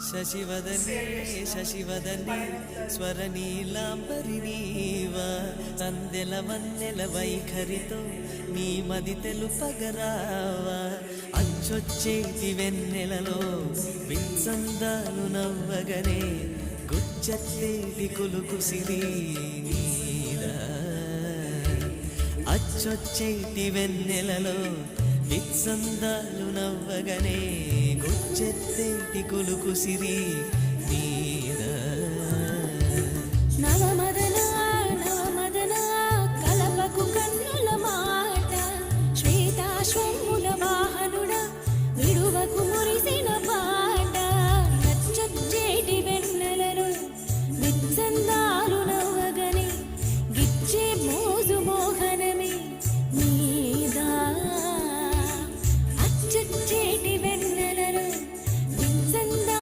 శశివదనే శశివదనే స్వరనీలాంబరి నీవా సందెల వన్నెల వైఖరితో నీ మది తెలుపగరావా అచ్చొచ్చేటి వెన్నెలలో విత్సందాలు నవ్వగనే గుచ్చెత్తేటి కులుకుసిరి నీరా అచ్చొచ్చేటి వెన్నెలలో విత్సందాలు నవ్వగనే గుచ్చెత్తేటి కులుకుసిరి నీరా